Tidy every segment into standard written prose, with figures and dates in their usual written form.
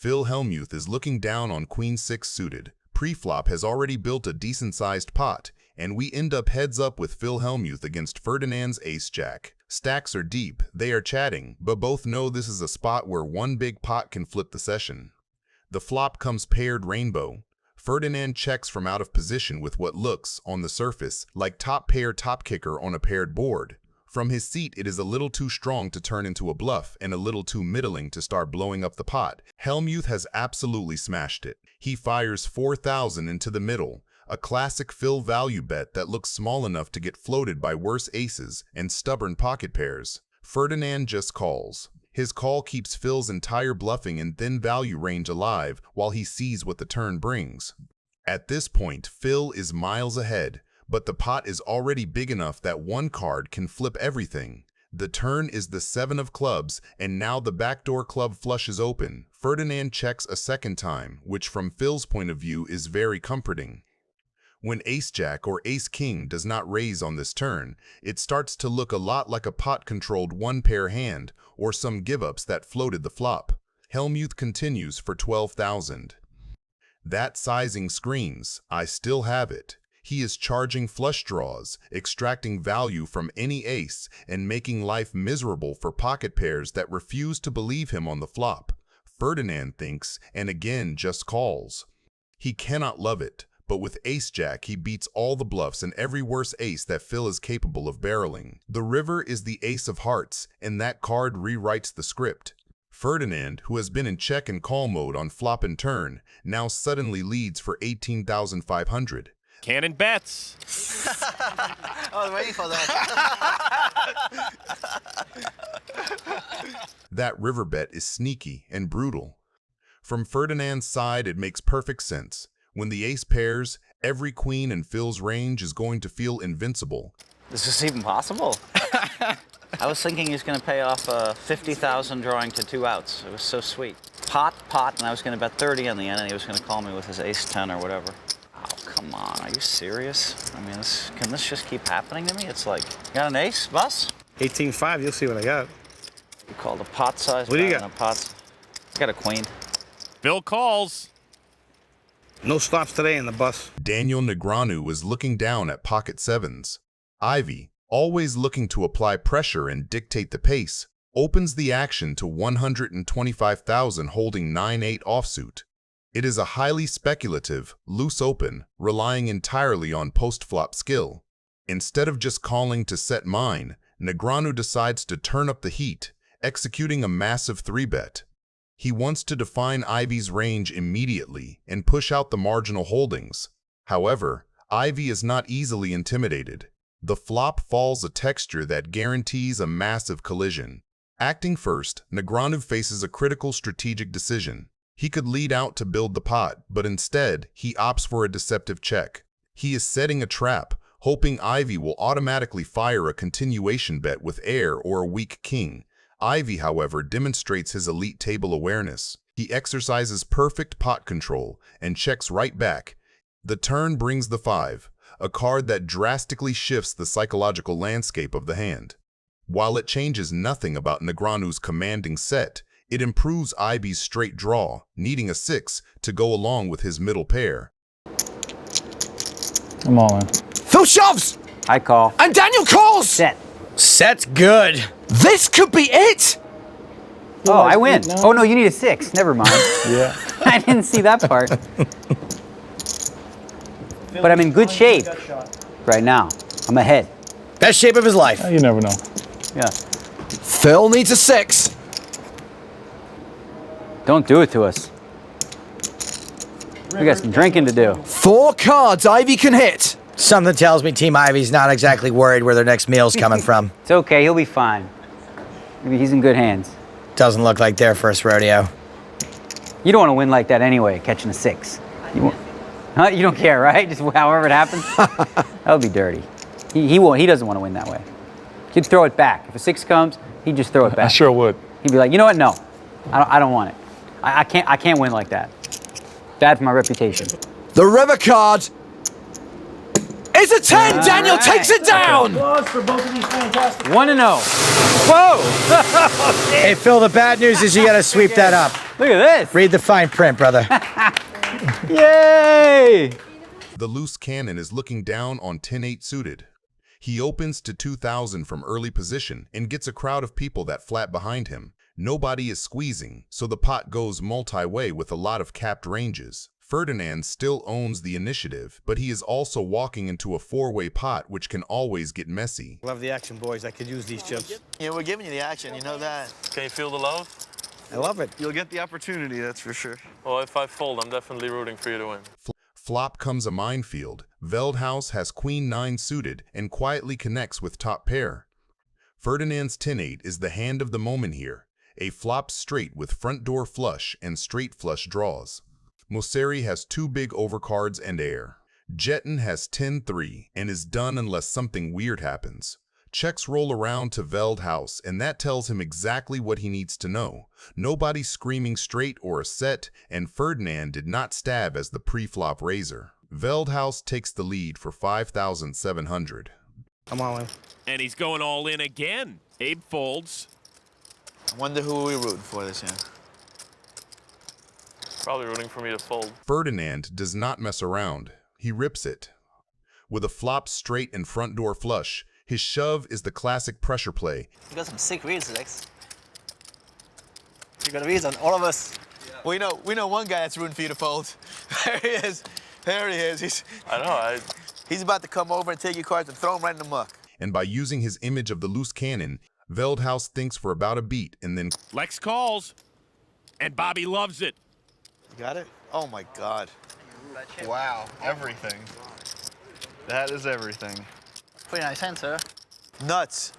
Phil Hellmuth is looking down on Queen 6 suited. Pre-flop has already built a decent-sized pot, and we end up heads up with Phil Hellmuth against Ferdinand's ace-jack. Stacks are deep, they are chatting, but both know this is a spot where one big pot can flip the session. The flop comes paired rainbow. Ferdinand checks from out of position with what looks, on the surface, like top pair top kicker on a paired board. From his seat, it is a little too strong to turn into a bluff and a little too middling to start blowing up the pot. Hellmuth has absolutely smashed it. He fires 4,000 into the middle, a classic Phil value bet that looks small enough to get floated by worse aces and stubborn pocket pairs. Ferdinand just calls. His call keeps Phil's entire bluffing and thin value range alive while he sees what the turn brings. At this point, Phil is miles ahead, but the pot is already big enough that one card can flip everything. The turn is the 7 of clubs, and now the backdoor club flush is open. Ferdinand checks a second time, which from Phil's point of view is very comforting. When ace-jack or ace-king does not raise on this turn, it starts to look a lot like a pot-controlled one-pair hand or some give-ups that floated the flop. Hellmuth continues for 12,000. That sizing screams, I still have it. He is charging flush draws, extracting value from any ace, and making life miserable for pocket pairs that refuse to believe him on the flop. Ferdinand thinks, and again just calls. He cannot love it, but with ace-jack he beats all the bluffs and every worse ace that Phil is capable of barreling. The river is the ace of hearts, and that card rewrites the script. Ferdinand, who has been in check and call mode on flop and turn, now suddenly leads for 18,500. Cannon bets. I was waiting for that. That river bet is sneaky and brutal. From Ferdinand's side, it makes perfect sense. When the ace pairs, every queen in Phil's range is going to feel invincible. Is this even possible? I was thinking he was going to pay off 50,000 drawing to 2 outs. It was so sweet. Pot, and I was going to bet 30 in the end, and he was going to call me with his ace-10 or whatever. Oh, come on, are you serious? I mean, can this just keep happening to me? It's like, you got an ace, boss? 18-5, you'll see what I got. You called a pot size. What do you got? I got a queen. Phil calls. No stops today in the bus. Daniel Negreanu is looking down at pocket sevens. Ivey, always looking to apply pressure and dictate the pace, opens the action to 125,000 holding 9-8 offsuit. It is a highly speculative, loose open, relying entirely on post-flop skill. Instead of just calling to set mine, Negreanu decides to turn up the heat, executing a massive 3-bet. He wants to define Ivey's range immediately and push out the marginal holdings. However, Ivey is not easily intimidated. The flop falls a texture that guarantees a massive collision. Acting first, Negreanu faces a critical strategic decision. He could lead out to build the pot, but instead, he opts for a deceptive check. He is setting a trap, hoping Ivey will automatically fire a continuation bet with air or a weak king. Ivey, however, demonstrates his elite table awareness. He exercises perfect pot control and checks right back. The turn brings the 5, a card that drastically shifts the psychological landscape of the hand. While it changes nothing about Negreanu's commanding set, it improves Ivey's straight draw, needing a 6 to go along with his middle pair. I'm all in. Phil shoves! I call. And Daniel calls! Set. Set's good. This could be it! Oh, I win. Oh, no, you need a 6. Never mind. Yeah. I didn't see that part. But I'm in good shape right now. I'm ahead. Best shape of his life. You never know. Yeah. Phil needs a 6. Don't do it to us. We got some drinking to do. 4 cards Ivey can hit. Something tells me Team Ivey's not exactly worried where their next meal's coming from. It's okay, he'll be fine. Maybe he's in good hands. Doesn't look like their first rodeo. You don't want to win like that anyway, catching a 6. Huh? You don't care, right? Just however it happens? That would be dirty. He won't. He doesn't want to win that way. He'd throw it back. If a 6 comes, he'd just throw it back. I sure would. He'd be like, you know what? No, I don't want it. I can't win like that. Bad for my reputation. The river card is a 10. All Daniel takes it down. Applause for both of these fantastic. 1-0. Whoa! Hey, Phil, the bad news is you got to sweep that up. Look at this. Read the fine print, brother. Yay! The loose cannon is looking down on 10-8 suited. He opens to 2,000 from early position and gets a crowd of people that flat behind him. Nobody is squeezing, so the pot goes multi-way with a lot of capped ranges. Ferdinand still owns the initiative, but he is also walking into a four-way pot, which can always get messy. Love the action, boys. I could use these chips. Yeah, we're giving you the action, you know that. Can you feel the love? I love it. You'll get the opportunity, that's for sure. Well, if I fold, I'm definitely rooting for you to win. Flop comes a minefield. Veldhouse has queen 9 suited and quietly connects with top pair. Ferdinand's 10-8 is the hand of the moment here. A flop straight with front door flush and straight flush draws. Mosseri has 2 big overcards and air. Jetton has 10-3 and is done unless something weird happens. Checks roll around to Veldhouse, and that tells him exactly what he needs to know. Nobody screaming straight or a set, and Ferdinand did not stab as the pre-flop raiser. Veldhouse takes the lead for 5,700. I'm all in. And he's going all in again. Abe folds. I wonder who we're rooting for this hand. Probably rooting for me to fold. Ferdinand does not mess around. He rips it. With a flop straight and front door flush, his shove is the classic pressure play. You got some sick reads, Lex. You got reads on all of us. Yeah. Well, we know one guy that's rooting for you to fold. There he is. There he is. I know. He's about to come over and take your cards and throw them right in the muck. And by using his image of the loose cannon, Veldhouse thinks for about a beat and then Lex calls. And Bobby loves it. You got it? Oh my God. Wow, everything. That is everything. Pretty nice hand, sir. Nuts.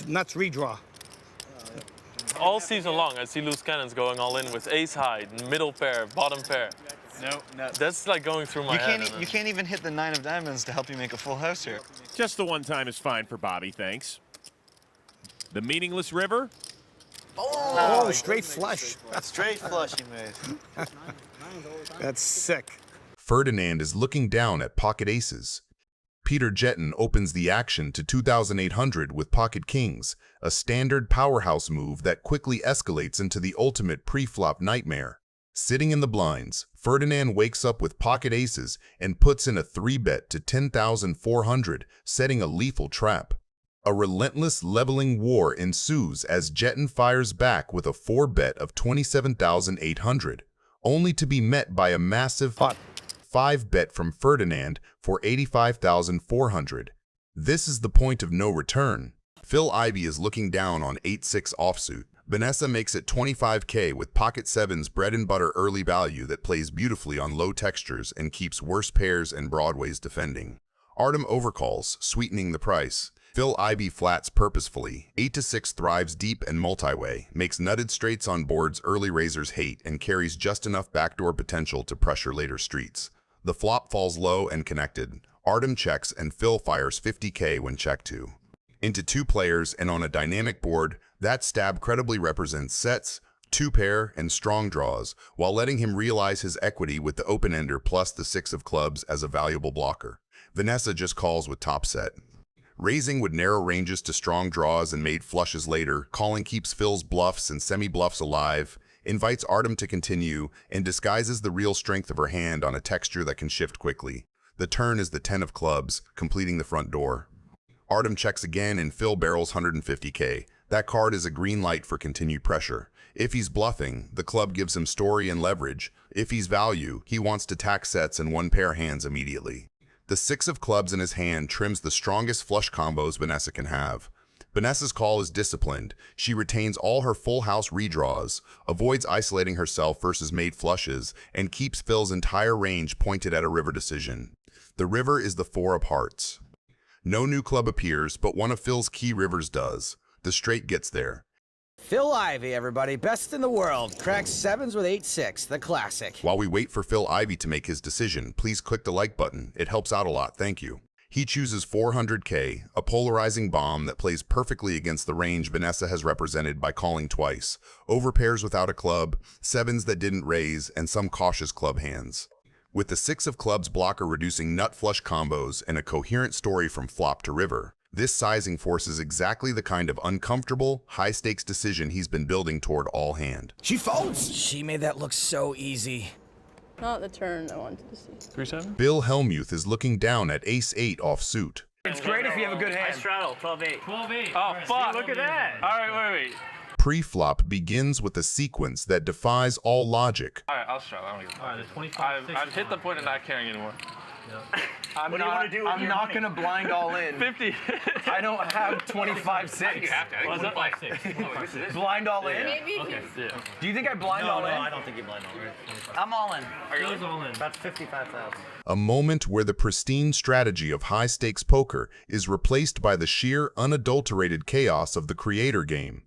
Nuts redraw. All season long, I see loose cannons going all in with ace high, middle pair, bottom pair. No. That's like going through my head. You can't even hit the 9 of diamonds to help you make a full house here. Just the one time is fine for Bobby, thanks. The meaningless river. Oh, straight flush. Straight flush he made. That's sick. Ferdinand is looking down at pocket aces. Peter Jetton opens the action to 2,800 with pocket kings, a standard powerhouse move that quickly escalates into the ultimate pre-flop nightmare. Sitting in the blinds, Ferdinand wakes up with pocket aces and puts in a 3-bet to 10,400, setting a lethal trap. A relentless leveling war ensues as Jetton fires back with a 4-bet of 27,800, only to be met by a massive 5-bet from Ferdinand for 85,400. This is the point of no return. Phil Ivey is looking down on 8-6 offsuit. Vanessa makes it 25K with pocket 7's bread and butter early value that plays beautifully on low textures and keeps worse pairs and broadways defending. Artem overcalls, sweetening the price. Phil Ivey flats purposefully. 8-6 thrives deep and multi-way, makes nutted straights on boards early raisers hate, and carries just enough backdoor potential to pressure later streets. The flop falls low and connected. Artem checks and Phil fires 50K when checked to. Into 2 players and on a dynamic board, that stab credibly represents sets, 2-pair, and strong draws, while letting him realize his equity with the open-ender plus the 6 of clubs as a valuable blocker. Vanessa just calls with top set. Raising with narrow ranges to strong draws and made flushes later, calling keeps Phil's bluffs and semi-bluffs alive, invites Artem to continue, and disguises the real strength of her hand on a texture that can shift quickly. The turn is the 10 of clubs, completing the front door. Artem checks again and Phil barrels 150K. That card is a green light for continued pressure. If he's bluffing, the club gives him story and leverage. If he's value, he wants to tack sets and 1-pair hands immediately. The 6 of clubs in his hand trims the strongest flush combos Vanessa can have. Vanessa's call is disciplined. She retains all her full house redraws, avoids isolating herself versus made flushes, and keeps Phil's entire range pointed at a river decision. The river is the 4 of hearts. No new club appears, but one of Phil's key rivers does. The straight gets there. Phil Ivey, everybody. Best in the world. Cracks 7s with 8-6, the classic. While we wait for Phil Ivey to make his decision, please click the like button. It helps out a lot, thank you. He chooses 400K, a polarizing bomb that plays perfectly against the range Vanessa has represented by calling twice. Overpairs without a club, 7s that didn't raise, and some cautious club hands. With the 6 of clubs blocker reducing nut flush combos and a coherent story from flop to river, This sizing forces exactly the kind of uncomfortable, high-stakes decision he's been building toward all hand. She folds. She made that look so easy. Not the turn I wanted to see. 3-7. Bill Hellmuth is looking down at ace-8 offsuit. It's great if you have a good hand. Straddle, 12-8. 12-8. Oh, fuck. Look at that. All right, wait. Pre-flop begins with a sequence that defies all logic. All right, I'll straddle. I don't give a fuck. All right, the 25. I've hit the point of not caring anymore. What do you want to do? I'm not going to blind all in. 50. I don't have 25-6. You have to. Was that 5-6? Blind all in? Maybe Okay. Yeah. Do you think I blind all in? I don't think you blind all in. I'm all in. Are you all in? About 55,000. A moment where the pristine strategy of high-stakes poker is replaced by the sheer, unadulterated chaos of the creator game.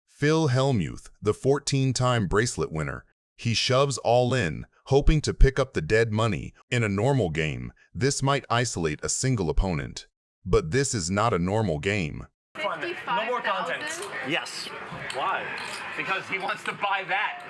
Phil Hellmuth, the 14-time bracelet winner, he shoves all in, hoping to pick up the dead money. In a normal game, this might isolate a single opponent. But this is not a normal game. 55,000? No more content. Yes. Why? Because he wants to buy that.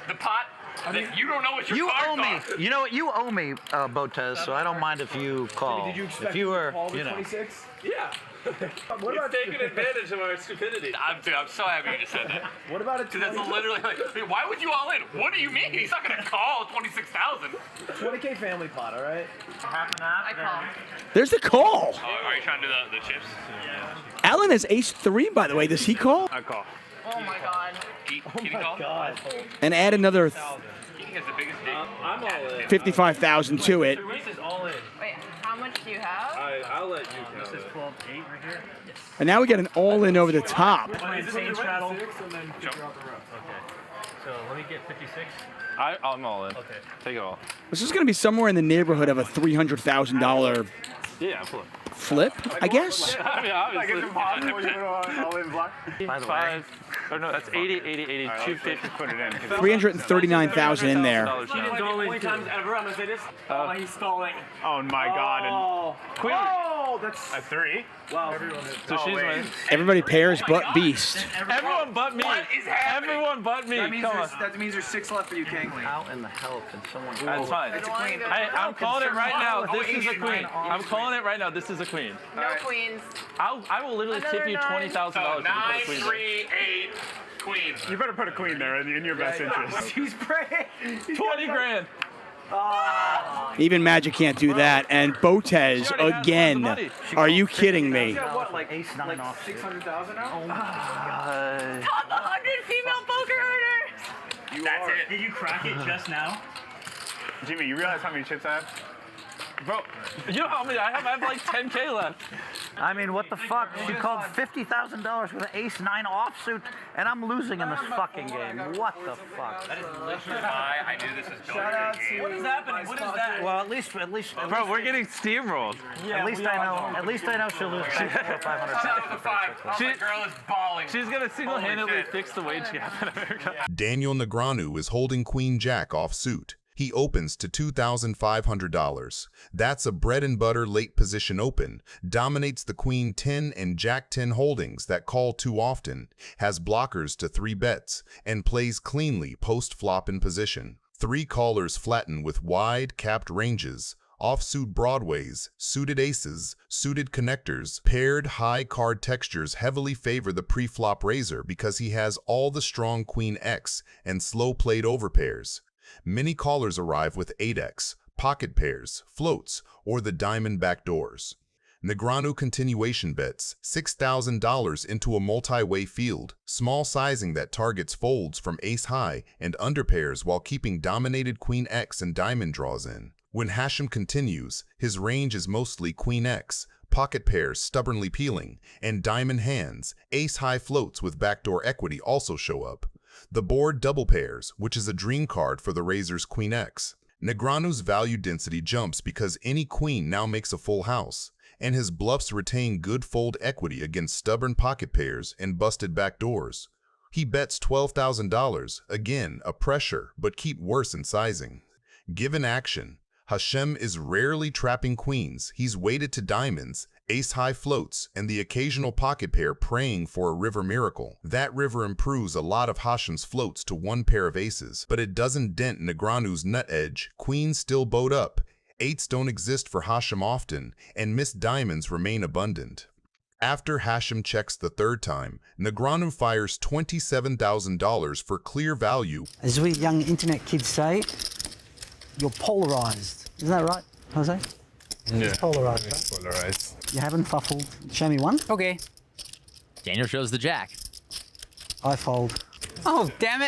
The pot that you don't know what your You cards owe me. are. You know what? You owe me, Botez, so I don't mind if you call. Did you expect if you were, Paul you know. 26? Yeah. What about taking advantage of our stupidity. I'm so happy you just said that. What about a Because that's 20, literally like, why would you all in? What do you mean? He's not going to call 26,000. 20K family pot, all right? I call. There's the call. Oh, are you trying to do the chips? Alan has ace-3, by the way. Does he call? I call. Oh my god. Can you call? God. And add another Keating has the biggest dick. I'm all in. 55,000 to it. Reese is all in. Wait, how much do you have? I'll let you count. This is 12-8 right here. Yes. And now we get an all-in over the top. Insane straddle. So let me get 56. I'm all in. Okay. Take it all. This is going to be somewhere in the neighborhood of a $300,000 Yeah, pull it. flip, I guess. I mean, obviously. By the way. 5. Oh, no, that's 80, 80, 80, 250. Put it in. 339,000 in there. Only times ever. I'm going to say this. He's stalling. Oh my God. Queen. Oh, that's A 3? wow. So she's winning. Everybody pairs but Beast. Everyone but me. What is happening? Everyone but me. Come on. That means there's 6 left for you, King. How in the hell can someone... That's fine. It's a queen. I'm calling it right now. Oh, This is a ace queen. nine. I'm calling it right now. This is a queen. No queens. I will literally tip you Another $20,000 So if you 9, put a queen 3, 8, queen. You better put a queen there in your best interest. He's praying. there. 20 grand. Even Magic can't do that. And Botez She already has again. tons of money. Are you kidding me? What, like Ace 9 off. 600,000 now? Top 100 female poker owners. That's it. Did you crack it just now? Jimmy, you realize how many chips I have? Bro, you know how many I have? I have like 10K left. I mean, what the fuck? She called $50,000 with an ace 9 offsuit, and I'm losing in this fucking game. What the fuck? That is literally why I knew this was going Shout out to be a game. What is happening? What is that? Well, at least, Bro, we're getting steamrolled. at least I know she'll lose $500. Shout out to the 5. Oh, She- my girl is bawling. She's gonna single-handedly Holy shit. fix the wage gap in America. Daniel Negreanu is holding Queen Jack offsuit. He opens to $2,500. That's a bread-and-butter late position open, dominates the Queen 10 and Jack 10 holdings that call too often, has blockers to 3 bets, and plays cleanly post-flop in position. 3 callers flatten with wide, capped ranges, offsuit broadways, suited aces, suited connectors, paired high card textures heavily favor the pre-flop raiser because he has all the strong Queen X and slow-played overpairs. Many callers arrive with 8x, pocket pairs, floats, or the diamond backdoors. Negreanu continuation bets $6,000 into a multi-way field, small sizing that targets folds from ace-high and underpairs while keeping dominated Queen X and diamond draws in. When Hashem continues, his range is mostly Queen X, pocket pairs stubbornly peeling, and diamond hands. Ace-high floats with backdoor equity also show up. The board double pairs, which is a dream card for the raiser's Queen X. Negreanu's value density jumps because any queen now makes a full house, and his bluffs retain good fold equity against stubborn pocket pairs and busted backdoors. He bets $12,000, again a pressure, but keep worse in sizing. Given action, Hashem is rarely trapping queens. He's weighted to diamonds, ace-high floats, and the occasional pocket pair praying for a river miracle. That river improves a lot of Hashem's floats to 1 pair of aces, but it doesn't dent Negreanu's nut edge. Queens still bowed up, Eights don't exist for Hashem often, and missed diamonds remain abundant. After Hashem checks the third time, Negreanu fires $27,000 for clear value. As we young internet kids say, you're polarized. Isn't that right, Jose? Yeah, it's polarized. It's polarized. You haven't fuffled. Show me one. Okay. Daniel shows the jack. I fold. Oh, damn it.